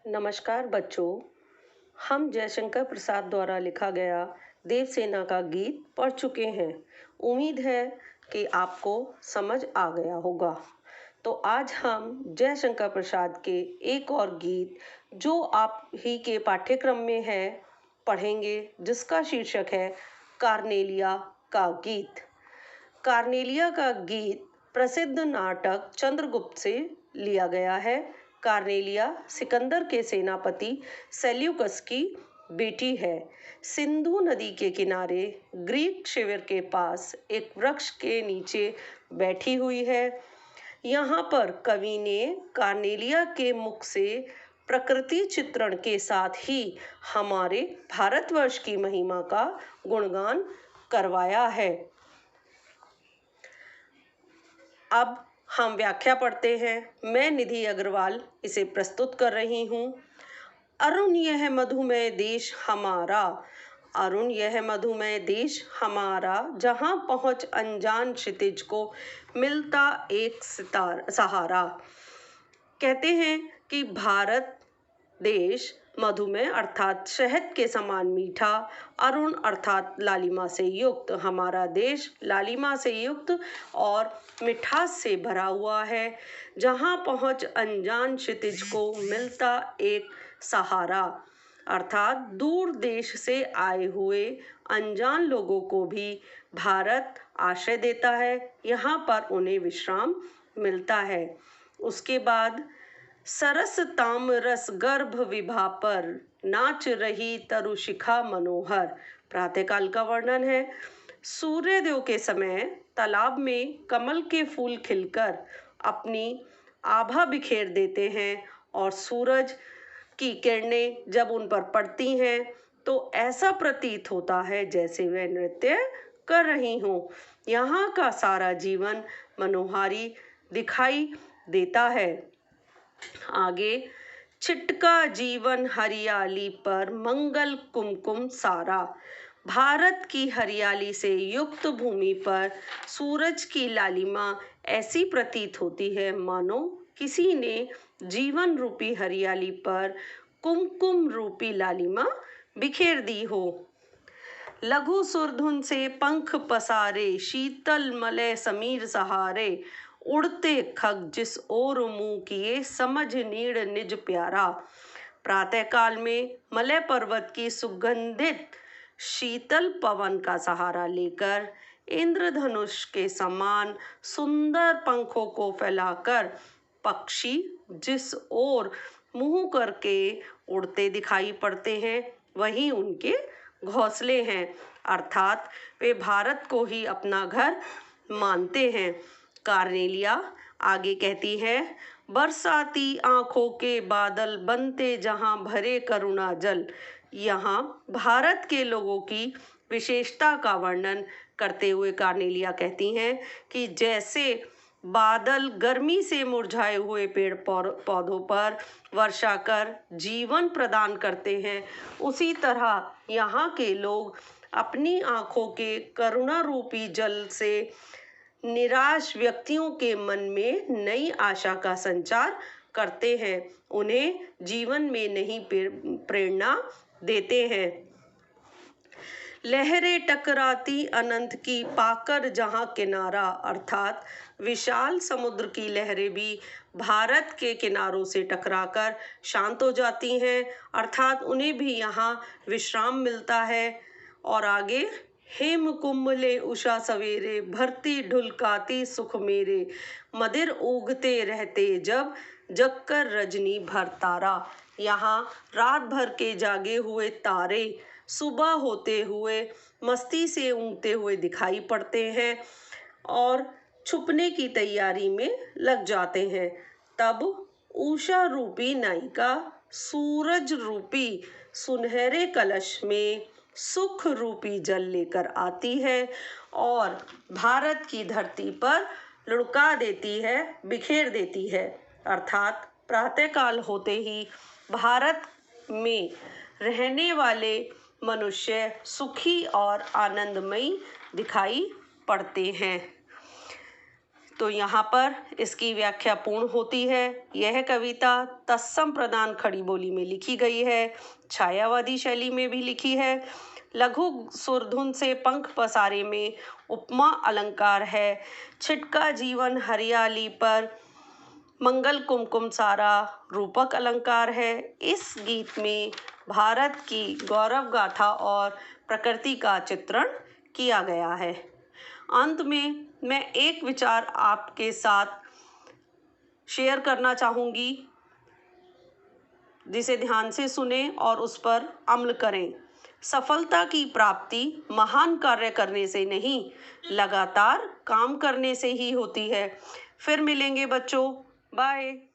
नमस्कार बच्चों। हम जयशंकर प्रसाद द्वारा लिखा गया देवसेना का गीत पढ़ चुके हैं। उम्मीद है कि आपको समझ आ गया होगा। तो आज हम जयशंकर प्रसाद के एक और गीत जो आप ही के पाठ्यक्रम में है पढ़ेंगे, जिसका शीर्षक है कार्नेलिया का गीत। कार्नेलिया का गीत प्रसिद्ध नाटक चंद्रगुप्त से लिया गया है। कार्नेलिया सिकंदर के सेनापति सेल्यूकस की बेटी है। सिंधु नदी के किनारे ग्रीक शिविर के पास एक वृक्ष के नीचे बैठी हुई है। यहाँ पर कवि ने कार्नेलिया के मुख से प्रकृति चित्रण के साथ ही हमारे भारतवर्ष की महिमा का गुणगान करवाया है। अब हम व्याख्या पढ़ते हैं। मैं निधि अग्रवाल इसे प्रस्तुत कर रही हूँ। अरुण यह मधुमय देश हमारा, अरुण यह मधुमय देश हमारा, जहाँ पहुँच अनजान क्षितिज को मिलता एक सहारा। कहते हैं कि भारत देश मधुमेह अर्थात शहद के समान मीठा, अरुण अर्थात लालिमा से युक्त, हमारा देश लालिमा से युक्त और मिठास से भरा हुआ है। जहाँ पहुँच अनजान क्षितिज को मिलता एक सहारा, अर्थात दूर देश से आए हुए अनजान लोगों को भी भारत आश्रय देता है। यहाँ पर उन्हें विश्राम मिलता है। उसके बाद सरस तामरस गर्भ विभा पर नाच रही तरुशिखा मनोहर, प्रातःकाल का वर्णन है। सूर्योदय के समय तालाब में कमल के फूल खिलकर अपनी आभा बिखेर देते हैं और सूरज की किरणें जब उन पर पड़ती हैं तो ऐसा प्रतीत होता है जैसे वे नृत्य कर रही हों। यहाँ का सारा जीवन मनोहारी दिखाई देता है। आगे, छिटका जीवन हरियाली पर मंगल कुमकुम सारा, भारत की हरियाली से युक्त भूमि पर सूरज की लालिमा ऐसी प्रतीत होती है मानो किसी ने जीवन रूपी हरियाली पर कुमकुम रूपी लालिमा बिखेर दी हो। लघु सुरधुन से पंख पसारे, शीतल मलय समीर सहारे, उड़ते खग जिस ओर मुंह किए, समझ नीड़ निज प्यारा। प्रातःकाल में मलय पर्वत की सुगंधित शीतल पवन का सहारा लेकर इंद्रधनुष के समान सुंदर पंखों को फैलाकर पक्षी जिस ओर मुंह करके उड़ते दिखाई पड़ते हैं, वही उनके घोंसले हैं, अर्थात वे भारत को ही अपना घर मानते हैं। कार्नेलिया आगे कहती है, बरसाती आंखों के बादल बनते जहां भरे करुणा जल। यहाँ भारत के लोगों की विशेषता का वर्णन करते हुए कार्नेलिया कहती हैं कि जैसे बादल गर्मी से मुरझाए हुए पेड़ पौधों पर वर्षा कर जीवन प्रदान करते हैं, उसी तरह यहाँ के लोग अपनी आंखों के करुणा रूपी जल से निराश व्यक्तियों के मन में नई आशा का संचार करते हैं, उन्हें जीवन में नई प्रेरणा देते हैं। लहरें टकराती अनंत की पाकर जहां किनारा, अर्थात विशाल समुद्र की लहरें भी भारत के किनारों से टकराकर शांत हो जाती हैं, अर्थात उन्हें भी यहाँ विश्राम मिलता है। और आगे, हेम कुंभले उषा सवेरे, भरती ढुलकाती सुख मेरे, मदिर उगते रहते जब जगकर रजनी भर तारा। यहाँ रात भर के जागे हुए तारे सुबह होते हुए मस्ती से ऊँगते हुए दिखाई पड़ते हैं और छुपने की तैयारी में लग जाते हैं। तब उषा रूपी नायिका सूरज रूपी सुनहरे कलश में सुख रूपी जल लेकर आती है और भारत की धरती पर लुढ़का देती है, बिखेर देती है, अर्थात प्रातःकाल होते ही भारत में रहने वाले मनुष्य सुखी और आनंदमयी दिखाई पड़ते हैं। तो यहाँ पर इसकी व्याख्या पूर्ण होती है। यह कविता तत्सम प्रधान खड़ी बोली में लिखी गई है, छायावादी शैली में भी लिखी है। लघु सुरधुन से पंख पसारे में उपमा अलंकार है। छिटका जीवन हरियाली पर मंगल कुमकुम सारा रूपक अलंकार है। इस गीत में भारत की गौरव गाथा और प्रकृति का चित्रण किया गया है। अंत में मैं एक विचार आपके साथ शेयर करना चाहूँगी, जिसे ध्यान से सुने और उस पर अमल करें। सफलता की प्राप्ति महान कार्य करने से नहीं, लगातार काम करने से ही होती है। फिर मिलेंगे बच्चों, बाय।